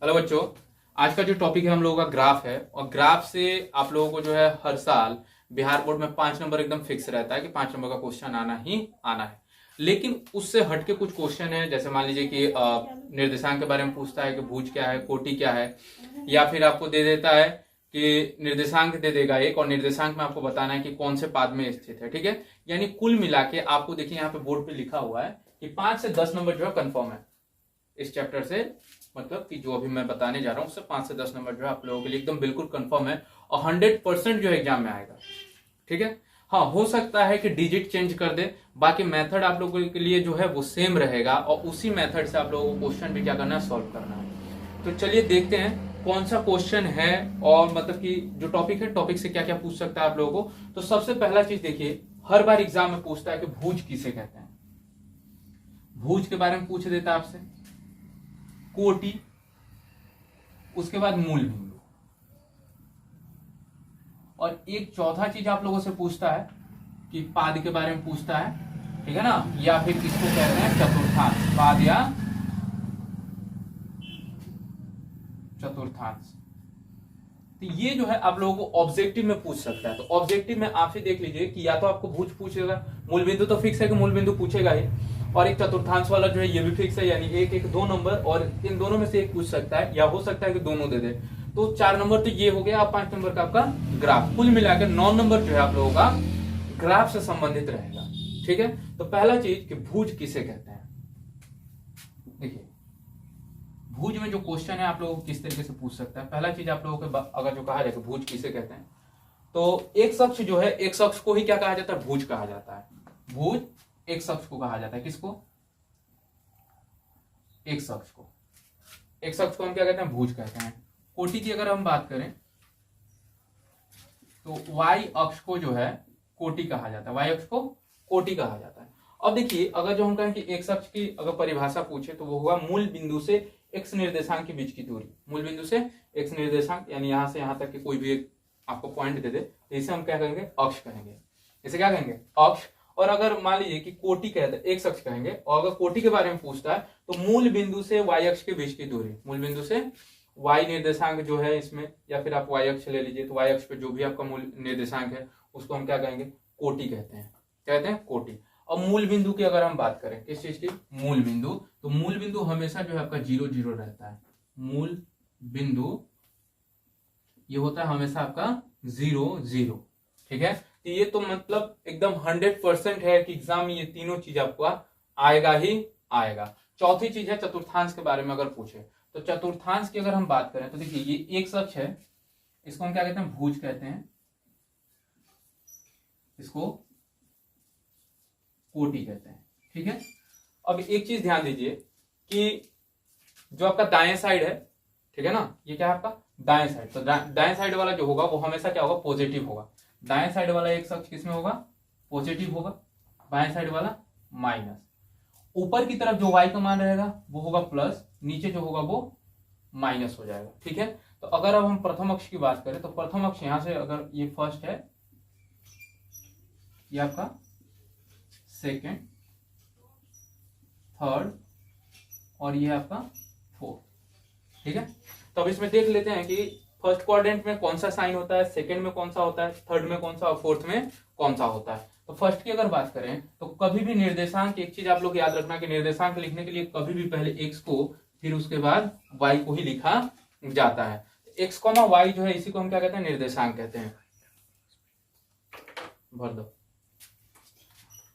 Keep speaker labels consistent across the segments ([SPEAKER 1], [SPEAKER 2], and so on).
[SPEAKER 1] Hello बच्चों, आज का जो टॉपिक है हम लोगों का ग्राफ है। और ग्राफ से आप लोगों को जो है हर साल बिहार बोर्ड में 5 नंबर एकदम फिक्स रहता है कि 5 नंबर का क्वेश्चन आना ही आना है। लेकिन उससे हटके कुछ क्वेश्चन है, जैसे मान लीजिए कि निर्देशांक के बारे में पूछता है कि भुज क्या है, कोटि क्या है, या फिर आपको दे देता है कि निर्देशांक दे देगा एक, और निर्देशांक में आपको बताना है कि कौन से पाद में स्थित है। ठीक है, यानी कुल मिला के आपको देखिए यहाँ पे बोर्ड पे लिखा हुआ है कि 5 से 10 नंबर जो है कंफर्म है इस चैप्टर से। मतलब कि जो अभी मैं बताने जा रहा हूं उससे 5 से 10 नंबर जो है आप लोगों के लिए एकदम बिल्कुल कंफर्म है और 100% जो है एग्जाम में आएगा। ठीक है, हाँ हो सकता है कि डिजिट चेंज कर दे, बाकी मेथड आप लोगों के लिए जो है वो सेम रहेगा और उसी मेथड से आप लोगों को क्वेश्चन भी क्या करना है, सॉल्व करना है। तो चलिए देखते हैं कौन सा क्वेश्चन है और मतलब कि जो टॉपिक है, टॉपिक से क्या क्या पूछ सकता है आप लोगों को। तो सबसे पहला चीज देखिए, हर बार एग्जाम में पूछता है कि भुज किसे कहते हैं। भुज के बारे में पूछ देता है आपसे, कोटि, उसके बाद मूल बिंदु, और एक चौथा चीज आप लोगों से पूछता है कि पाद के बारे में पूछता है। ठीक है ना, या फिर किसको कहते हैं, चतुर्थांश, पाद या चतुर्थांश। तो ये जो है आप लोगों को ऑब्जेक्टिव में पूछ सकता है। तो ऑब्जेक्टिव में आप ही देख लीजिए कि या तो आपको भुज पूछेगा, मूल बिंदु तो फिक्स है कि मूल बिंदु पूछेगा ही, और एक चतुर्थांश वाला जो है ये भी फिक्स है, यानी एक एक 2 नंबर, और इन दोनों में से एक पूछ सकता है, या हो सकता है कि दोनों दे दे। तो 4 नंबर तो ये हो गया, 5 नंबर का आपका ग्राफ। कुल मिलाकर 9 नंबर जो है आप लोगों का ग्राफ से संबंधित रहेगा। ठीक है, तो पहला चीज कि भुज किसे कहते हैं। देखिए भुज में जो क्वेश्चन है आप लोगों को किस तरीके से पूछ सकता है। पहला चीज आप लोगों को अगर जो कहा जाए कि भुज किसे कहते हैं, तो एक शख्स जो है, एक शख्स को ही क्या कहा जाता है, भुज कहा जाता है। भुज एक शख्स को कहा जाता है। किसको? एक शख्स को। एक शख्स को हम क्या कहते हैं, भुज कहते हैं। कोटि की अगर हम बात करें तो वाई अक्ष को जो है कोटि कहा जाता है। वाई अक्ष को कोटि कहा जाता है। अब देखिए, अगर जो हम कहें कि एक शख्स की अगर परिभाषा पूछे तो वो होगा मूल बिंदु से एक्स निर्देशांक के बीच की दूरी। मूल बिंदु से एक्स निर्देशांक यानी यहां से यहां तक की कोई भी एक आपको पॉइंट दे दे, तो इसे हम क्या कहेंगे, अक्ष कहेंगे। इसे क्या कहेंगे, अक्ष। और अगर मान लीजिए कि कोटि कहते हैं, एक शख्स कहेंगे, और अगर कोटि के बारे में पूछता है तो मूल बिंदु से वाई अक्ष के बीच की दूरी, मूल बिंदु से वाई निर्देशांक जो है इसमें, या फिर आप वाई अक्ष ले लीजिए, तो वाई अक्ष पे जो भी आपका मूल निर्देशांक है उसको हम क्या कहेंगे, कोटि कहते हैं। कहते हैं कोटि। और मूल बिंदु की अगर हम बात करें, किस चीज की, मूल बिंदु, तो मूल बिंदु हमेशा जो है आपका 0 0 रहता है। मूल बिंदु ये होता है हमेशा आपका 0 0। ठीक है, तो ये तो मतलब एकदम 100% है कि एग्जाम में ये तीनों चीज आपको आएगा ही आएगा। चौथी चीज है चतुर्थांश के बारे में अगर पूछे, तो चतुर्थांश की अगर हम बात करें तो देखिए ये एक शख्स है, इसको हम क्या कहते हैं, भुज कहते हैं, इसको कोटि कहते हैं। ठीक है, अब एक चीज ध्यान दीजिए कि जो आपका दाएं साइड है, ठीक है ना, ये क्या है आपका दाएं साइड, तो दाएं साइड वाला जो होगा वो हमेशा क्या होगा, पॉजिटिव होगा। दाएं साइड वाला एक शख्स किसमें होगा, पॉजिटिव होगा, बाएं साइड वाला माइनस। ऊपर की तरफ जो वाई का मान रहेगा वो होगा प्लस, नीचे जो होगा वो माइनस हो जाएगा। ठीक है, तो अगर अब हम प्रथम अक्ष की बात करें तो प्रथम अक्ष यहां से, अगर ये फर्स्ट है, ये आपका सेकेंड, थर्ड, और ये आपका फोर्थ। ठीक है, तो अब इसमें देख लेते हैं कि फर्स्ट क्वाड्रेंट में कौन सा साइन होता है, सेकंड में कौन सा होता है, थर्ड में कौन सा, और फोर्थ में कौन सा होता है। तो फर्स्ट की अगर बात करें तो कभी भी निर्देशांक, एक चीज आप लोग याद रखना कि निर्देशांक लिखने के लिए कभी भी पहले एक्स को फिर उसके बाद वाई को ही लिखा जाता है। एक्स कॉमा वाई जो है इसी को हम क्या कहते हैं, निर्देशांक कहते हैं। भर दो,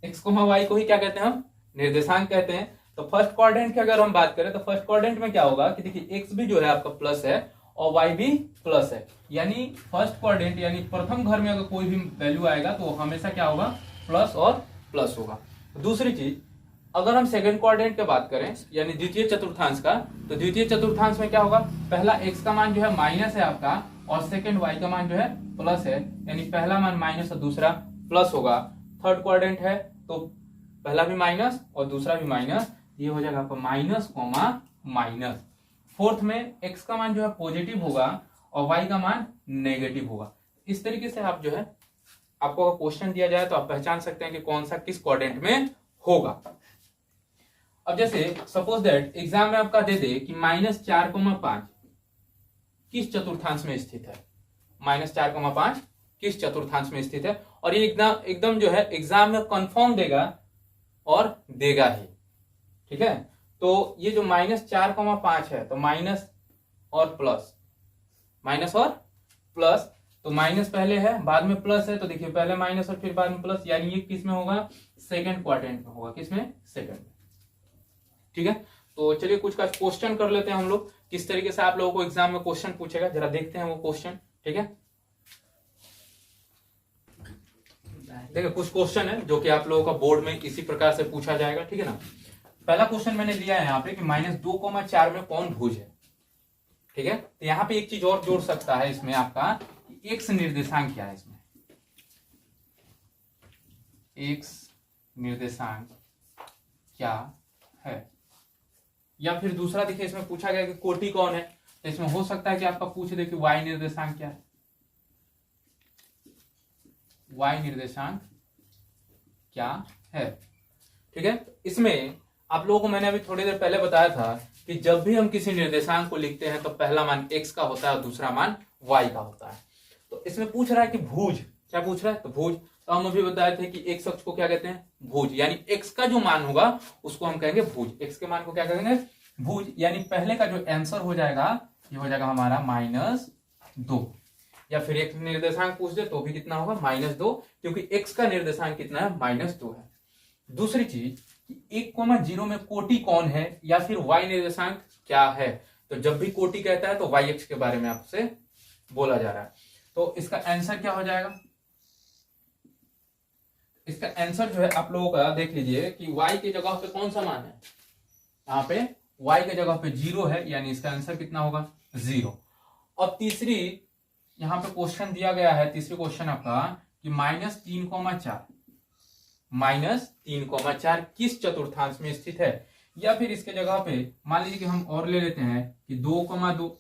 [SPEAKER 1] एक्स कॉमा वाई को ही क्या कहते हैं हम, निर्देशांक कहते हैं। तो फर्स्ट क्वाड्रेंट की अगर हम बात करें तो फर्स्ट क्वाड्रेंट में क्या होगा कि देखिए एक्स भी जो है आपका प्लस है और वाई भी प्लस है, यानी फर्स्ट क्वाड्रेंट यानी प्रथम घर में अगर कोई भी वैल्यू आएगा तो हमेशा क्या होगा, प्लस और प्लस होगा। दूसरी चीज, अगर हम सेकंड क्वाड्रेंट की बात करें यानी द्वितीय चतुर्थांश का, तो द्वितीय चतुर्थांश में क्या होगा, पहला एक्स का मान जो है माइनस है आपका, और सेकंड वाई का मान जो है प्लस है, यानी पहला मान माइनस और दूसरा प्लस होगा। थर्ड क्वाड्रेंट है तो पहला भी माइनस और दूसरा भी माइनस, ये हो जाएगा आपका माइनस कॉमा माइनस। फोर्थ में एक्स का मान जो है पॉजिटिव होगा और वाई का मान नेगेटिव होगा। इस तरीके से आप जो है, आपको अगर क्वेश्चन दिया जाए तो आप पहचान सकते हैं कि कौन सा किस क्वाड्रेंट में होगा। अब जैसे सपोज दैट एग्जाम में आपका दे दे कि -4,5, किस चतुर्थांश में स्थित है, -4,5 किस चतुर्थांश में स्थित है। और ये एकदम जो है एग्जाम में कंफर्म देगा और देगा ही, ठीक है। तो ये जो -4,5 है, तो माइनस और प्लस, माइनस और प्लस, तो माइनस पहले है बाद में प्लस है, तो देखिए पहले माइनस और फिर बाद में प्लस, यानी ये किस में होगा, सेकंड क्वाड्रेंट में होगा, किसमें, सेकंड में, ठीक है। तो चलिए कुछ का क्वेश्चन कर लेते हैं हम लोग, किस तरीके से आप लोगों को एग्जाम में क्वेश्चन पूछेगा, जरा देखते हैं वो क्वेश्चन, ठीक है। देखिए कुछ क्वेश्चन है जो कि आप लोगों का बोर्ड में इसी प्रकार से पूछा जाएगा, ठीक है ना। पहला क्वेश्चन मैंने दिया है यहाँ पे कि -2,4 में कौन भुज है, ठीक है। तो यहाँ पे एक चीज और जोड़ सकता है इसमें आपका, एक्स निर्देशांक क्या है इसमें, एक्स निर्देशांक क्या है। या फिर दूसरा देखिए इसमें पूछा गया कि कोटि कौन है, तो इसमें हो सकता है कि आपका पूछ दे कि वाई निर्देशांक क्या है, वाई निर्देशांक क्या है, ठीक है। इसमें आप लोगों को मैंने अभी थोड़ी देर पहले बताया था कि जब भी हम किसी निर्देशांक को लिखते हैं तो पहला मान x का होता है और दूसरा मान y का होता है। तो इसमें पूछ रहा है कि भुज, क्या पूछ रहा है, तो भुज। तो हम अभी बताए थे कि x अक्ष को क्या कहते हैं, भुज, यानी x का जो मान होगा उसको हम कहेंगे भुज, x के मान को क्या कहेंगे, भुज। यानी पहले का जो आंसर हो जाएगा ये हो जाएगा हमारा -2, या फिर एक निर्देशांक पूछ दे तो भी कितना होगा, -2, क्योंकि x का निर्देशांक कितना है, -2 है। दूसरी चीज 1,0 में कोटि कौन है, या फिर y निर्देशांक क्या है। तो जब भी कोटि कहता है तो y अक्ष के बारे में आपसे बोला जा रहा है। तो इसका आंसर क्या हो जाएगा, इसका आंसर जो है आप लोगों का देख लीजिए कि y की जगह पे कौन सा मान है, यहाँ पे y की जगह पे 0 है, यानी इसका आंसर कितना होगा, 0। और तीसरी यहाँ पे क्वेश्चन दिया गया है, तीसरी क्वेश्चन आपका कि -3,4 किस चतुर्थांश में स्थित है। या फिर इसके जगह पे मान लीजिए कि हम और ले लेते हैं कि 2,2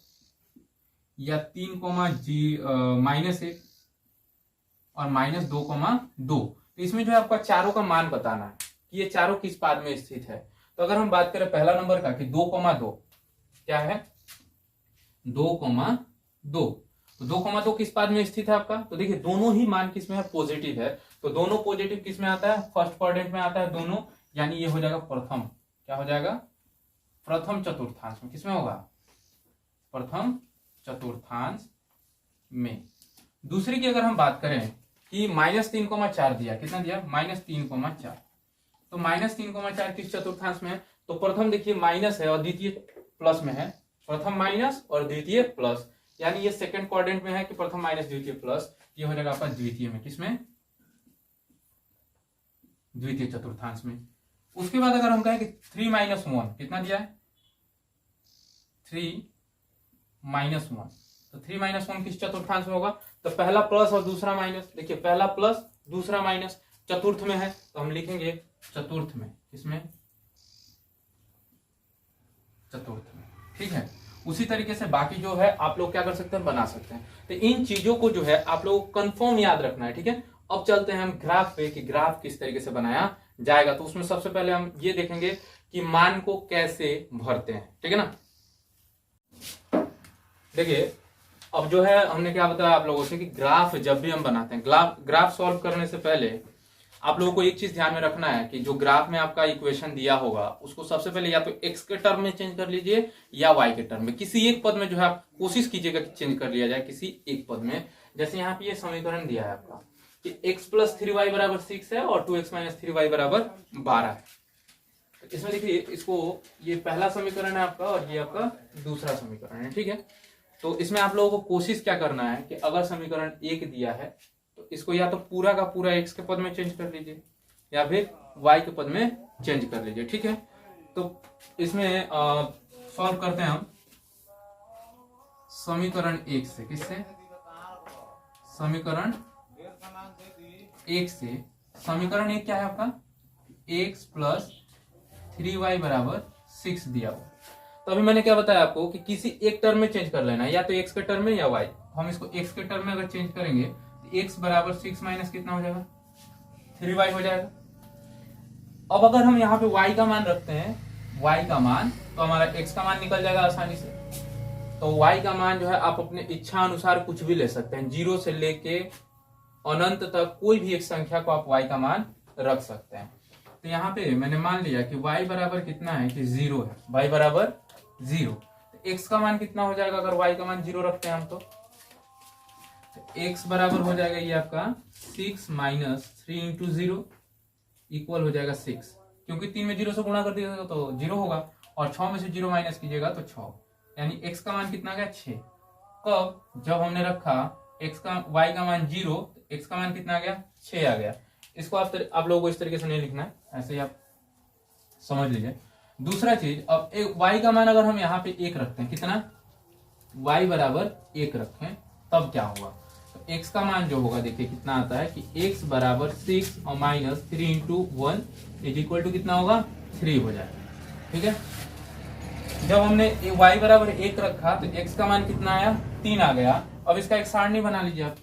[SPEAKER 1] या 3,-1 और -2,2। तो इसमें जो है आपका चारों का मान बताना है कि ये चारों किस पाद में स्थित है। तो अगर हम बात करें पहला नंबर का कि 2,2 क्या है, 2,2, तो 2,2 किस पाद में स्थित है आपका, तो देखिए दोनों ही मान किस में है, पॉजिटिव है। तो दोनों पॉजिटिव किस में आता है, फर्स्ट क्वाड्रेंट में आता है दोनों, यानी ये हो जाएगा प्रथम, क्या हो जाएगा, प्रथम चतुर्थांश में, किसमें होगा, प्रथम चतुर्थांश में। दूसरी की अगर हम बात करें कि -3,4 दिया, कितना दिया, -3,4, तो -3,4 किस चतुर्थांश में है, तो प्रथम देखिए माइनस है और द्वितीय प्लस में है, प्रथम माइनस और द्वितीय प्लस, यानी ये सेकंड क्वाड्रेंट में है कि प्रथम माइनस द्वितीय प्लस, ये हो जाएगा आपका द्वितीय में, किसमें, द्वितीय चतुर्थांश में। उसके बाद अगर हम कहें कि 3-1 कितना दिया है, 3-1, तो 3-1 किस चतुर्थांश में होगा, तो पहला प्लस और दूसरा माइनस, देखिए पहला प्लस दूसरा माइनस, चतुर्थ में है तो हम लिखेंगे चतुर्थ में, किसमें, चतुर्थ में, ठीक है। उसी तरीके से बाकी जो है आप लोग क्या कर सकते हैं, बना सकते हैं। तो इन चीजों को जो है आप लोग कंफर्म याद रखना है, ठीक है। अब चलते हैं हम ग्राफ पे कि ग्राफ किस तरीके से बनाया जाएगा। तो उसमें सबसे पहले हम ये देखेंगे कि मान को कैसे भरते हैं, ठीक है ना। देखिए अब जो है हमने क्या बताया आप लोगों से कि ग्राफ जब भी हम बनाते हैं, ग्राफ सॉल्व करने से पहले आप लोगों को एक चीज ध्यान में रखना है कि जो ग्राफ में आपका इक्वेशन दिया होगा उसको सबसे पहले या तो एक्स के टर्म में चेंज कर लीजिए या वाई के टर्म में, किसी एक पद में जो है आप कोशिश कीजिएगा कि चेंज कर लिया जाए किसी एक पद में। जैसे यहाँ पे ये समीकरण दिया है आपका कि x + 3y = 6 है और 2x - 3y = 12 है। तो इसमें देखिए इसको, ये पहला समीकरण है आपका और ये आपका दूसरा समीकरण है, ठीक है। तो इसमें आप लोगों को कोशिश क्या करना है कि अगर समीकरण 1 दिया है तो इसको या तो पूरा का पूरा x के पद में चेंज कर लीजिए या फिर y के पद में चेंज कर लीजिए, ठीक है। तो इसमें सॉल्व करते हैं हम समीकरण 1 से, किससे, समीकरण 1 से। समीकरण 1 क्या है आपका, x + 3y = 6 दिया हुआ। तो अभी मैंने क्या बताया आपको कि किसी एक टर्म में चेंज कर लेना है, या तो x के टर्म में या y। हम इसको x के टर्म में अगर चेंज करेंगे तो x = 6 माइनस कितना हो जाएगा, 3y हो जाएगा। अब अगर हम यहाँ पे y का मान रखते हैं, y का मान, तो हमारा x का मान निकल जाएगा आसानी से। तो y का मान जो है आप अपने इच्छा अनुसार कुछ भी ले सकते हैं, 0 से लेके अनंत तक कोई भी एक संख्या को आप y का मान रख सकते हैं। तो यहाँ पे मैंने मान लिया कि y बराबर कितना है कि 0 है, y बराबर 0। तो x का मान कितना हो जाएगा अगर y का मान 0 रखते हैं हम तो x बराबर हो जाएगा ये आपका 6 माइनस 3 इंटू 0 इक्वल हो जाएगा 6, क्योंकि 3 में 0 से गुणा कर दीजिएगा तो 0 होगा, और 6 में से 0 माइनस कीजिएगा तो 6, यानी x का मान कितना आ गया 6। कब? जब हमने रखा x का y का मान 0, तो x का मान कितना आ गया 6 आ गया। इसको आप लोगों को इस तरीके से नहीं लिखना है, ऐसे ही आप समझ लीजिए। दूसरा चीज, अब y का मान अगर हम यहाँ पे 1 रखते हैं, कितना y बराबर 1 रखें तब क्या होगा? तो x का मान जो होगा देखिए कितना आता है कि x बराबर 6 और minus 3 into 1 is equal to कितना होगा 3 हो जाएगा। ठीक है, जब हमने y बराबर 1 रखा तो x का मान कितना आया 3 आ गया। अब इसका एक सारणी बना लीजिए आप।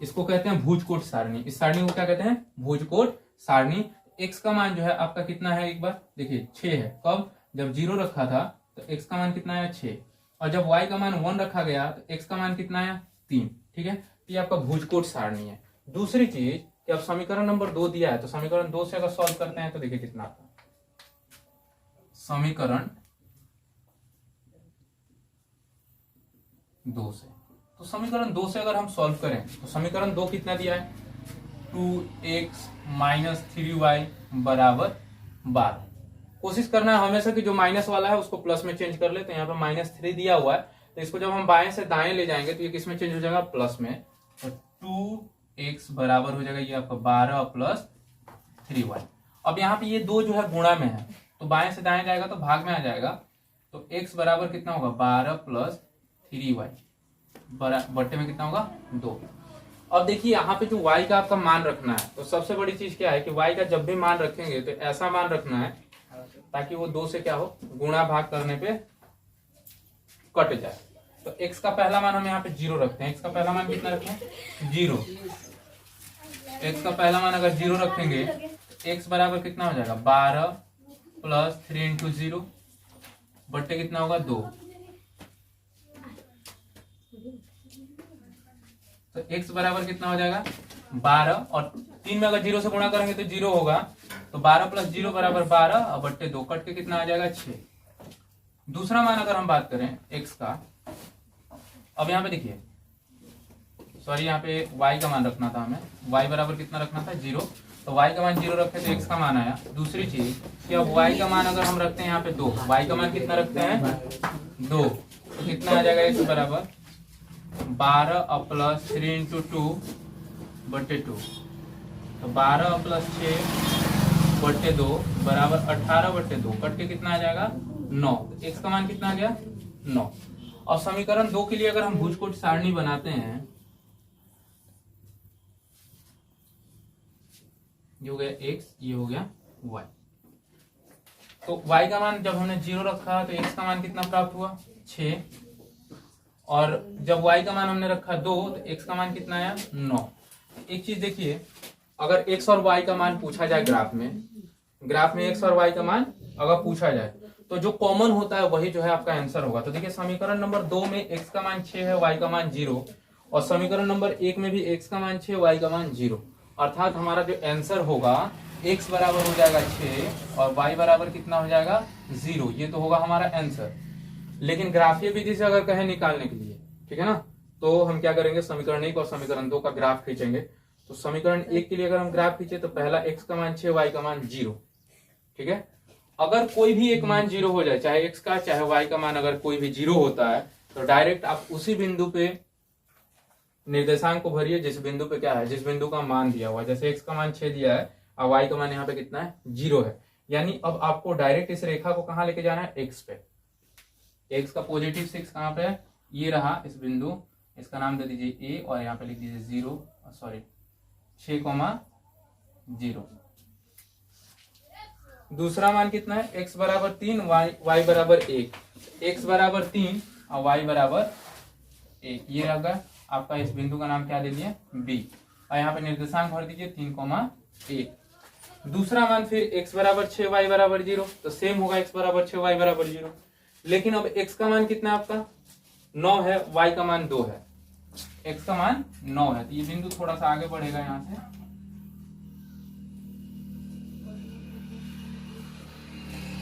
[SPEAKER 1] इसको कहते हैं भुजकोट सारणी। इस सारणी को क्या कहते हैं? भुजकोट सारणी। x का मान जो है आपका कितना है एक बार देखिए 6 है। कब? जब 0 रखा था तो x का मान कितना आया 6, और जब y का मान 1 रखा गया तो x का मान कितना आया 3। ठीक है, ये आपका भुजकोट सारणी है। दूसरी चीज कि अब समीकरण नंबर 2 दिया है, तो समीकरण 2 से अगर सॉल्व करते हैं तो देखिए कितना आता है। समीकरण 2 से, तो समीकरण 2 से अगर हम सॉल्व करें तो समीकरण 2 कितना दिया है 2x माइनस 3y बराबर 12। कोशिश करना है हमेशा कि जो माइनस वाला है उसको प्लस में चेंज कर ले। तो यहाँ पे -3 दिया हुआ है, तो इसको जब हम बाएं से दाएं ले जाएंगे तो ये किस में चेंज हो जाएगा? प्लस में। तो 2x बराबर हो जाएगा ये आपका 12 प्लस 3y। अब यहाँ पे ये दो जो है गुणा में है, तो बाएं से दाएं जाएगा तो भाग में आ जाएगा। तो x बराबर कितना होगा 12 प्लस 3y बट्टे में कितना होगा 2। अब देखिए यहाँ पे जो y का आपका मान रखना है, तो सबसे बड़ी चीज क्या है कि y का जब भी मान रखेंगे तो ऐसा मान रखना है ताकि वो 2 से क्या हो गुणा भाग करने पे कट जाए। तो x का पहला मान हम यहाँ पे 0 रखते हैं। x का पहला मान कितना रखें? 0। x का पहला मान अगर 0 रखेंगे तो x बराबर कितना हो जाएगा 12 प्लस 3 इंटू 0 बट्टे कितना होगा 2। तो x बराबर कितना हो जाएगा 12, और 3 में अगर 0 से गुणा करेंगे तो 0 होगा। तो 12 प्लस 0 बराबर 12 और बट्टे 2 कट के कितना आ जाएगा 6। दूसरा मान अगर हम बात करें x का, अब यहाँ पे देखिए सॉरी यहाँ पे y का मान रखना था हमें, y बराबर कितना रखना था 0। तो y का मान 0 रखे तो x का मान आया। दूसरी चीज कि अब y का मान अगर हम रखते हैं यहाँ पे 2, y का मान कितना रखते हैं 2, तो कितना आ जाएगा x बराबर 12 प्लस 3 इंटू 2 बट्टे 2। तो 12 प्लस 6 बट्टे 2 बराबर 18 बट्टे 2 कट के कितना आ जाएगा 9। तो x का मान कितना आ गया 9। और समीकरण 2 के लिए अगर हम भुजकोट सारणी बनाते हैं, ये हो गया x, ये हो गया y। तो y का मान जब हमने 0 रखा तो x का मान कितना प्राप्त हुआ 6, और जब y का मान हमने रखा 2 तो x का मान कितना आया 9। एक चीज देखिए, अगर x और y का मान पूछा जाए ग्राफ में x और y का मान अगर पूछा जाए तो जो कॉमन होता है वही जो है आपका आंसर होगा। तो देखिए समीकरण नंबर 2 में x का मान 6 है, y का मान 0, और समीकरण नंबर 1 में भी x का मान 6 y का मान 0, अर्थात हमारा जो आंसर होगा x बराबर हो जाएगा 6 और y बराबर कितना हो जाएगा 0। ये तो होगा हमारा आंसर। लेकिन ग्राफीय विधि से अगर कहें निकालने के लिए, ठीक है ना, तो हम क्या करेंगे समीकरण 1 और समीकरण 2 का ग्राफ खींचेंगे। तो समीकरण 1 के लिए अगर हम ग्राफ खींचे तो पहला x का मान 6 y का मान 0। ठीक है, अगर कोई भी एक मान 0 हो जाए, चाहे x का चाहे y का मान अगर कोई भी 0 होता है, तो डायरेक्ट आप उसी बिंदु पे निर्देशांक को भरिए जिस बिंदु पे क्या है, जिस बिंदु का मान दिया हुआ है। जैसे x का मान 6 दिया है और y का मान यहाँ पे कितना है 0 है, यानी अब आपको डायरेक्ट इस रेखा को कहाँ लेके जाना है x पे। x का पॉजिटिव 6 कहाँ पे है, ये रहा इस बिंदु, इसका नाम दे दीजिए a और यहाँ पे लिख दीजिए 6,0। दूसरा मान कितना है x बराबर 3 y बराबर 1, x बराबर 3 और y बराबर 1, ये रहा आपका इस बिंदु का नाम क्या दे दिए b। और यहाँ पे निर्देशांक भर दीजिए 3,1। दूसरा मान फिर x बराबर 6 y बराबर 0, तो सेम होगा x बराबर 6 y बराबर 0। लेकिन अब x का मान कितना है आपका 9 है, y का मान 2 है, x का मान 9 है, तो ये बिंदु थोड़ा सा आगे बढ़ेगा यहाँ से,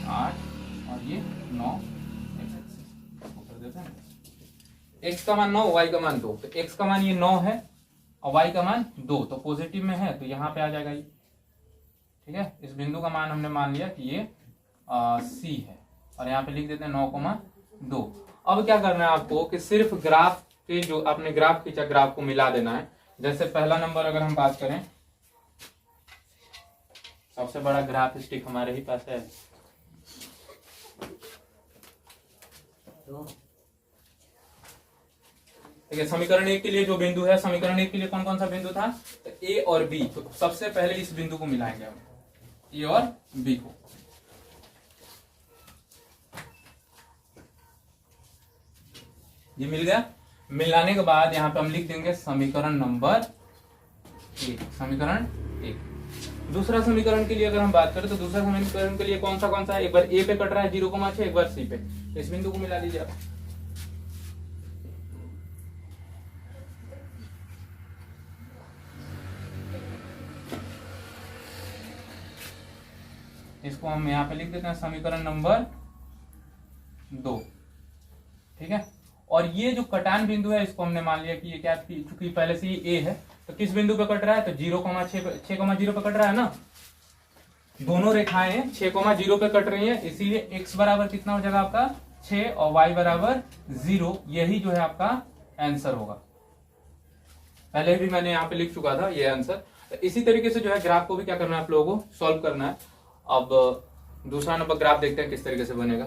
[SPEAKER 1] 8 और ये 9 कर देते हैं। x का मान 9, y का मान 2, तो x का मान ये 9 है और y का मान 2, तो पॉजिटिव में है तो यहाँ पे आ जाएगा ये। ठीक है, इस बिंदु का मान हमने मान लिया कि ये C है और यहाँ पे लिख देते हैं 9,2। अब क्या करना है आपको कि सिर्फ ग्राफ के जो आपने ग्राफ खींचा ग्राफ को मिला देना है। जैसे पहला नंबर अगर हम बात करें, सबसे बड़ा ग्राफ स्टिक हमारे ही पास है, ठीक है। समीकरण 1 के लिए जो बिंदु है, समीकरण 1 के लिए कौन कौन सा बिंदु था, तो ए और बी, तो सबसे पहले इस बिंदु को मिलाएंगे हम, ए और बी को। ये मिल गया, मिलाने के बाद यहाँ पे हम लिख देंगे समीकरण नंबर 1, समीकरण 1। दूसरा समीकरण के लिए अगर हम बात करें तो दूसरा समीकरण के लिए कौन सा है, एक बार ए पे कट रहा है 0,6, एक बार सी पे, इस बिंदु को मिला लीजिए आप। इसको हम यहाँ पे लिख देते हैं समीकरण नंबर 2। ठीक है, और ये जो कटान बिंदु है इसको हमने मान लिया कि ये क्या, चूंकि पहले से ये ए है तो किस बिंदु पे कट रहा है, तो 6,0 पे कट रहा है ना। दोनों रेखाएं 6,0 पे कट रही हैं, इसीलिए x बराबर कितना हो जाएगा आपका 6 और y बराबर 0। यही जो है आपका आंसर होगा। पहले भी मैंने यहाँ पे लिख चुका था ये आंसर। तो इसी तरीके से जो है ग्राफ को भी क्या करना है आप लोगों को सॉल्व करना है। अब दूसरा नंबर ग्राफ देखते हैं किस तरीके से बनेगा।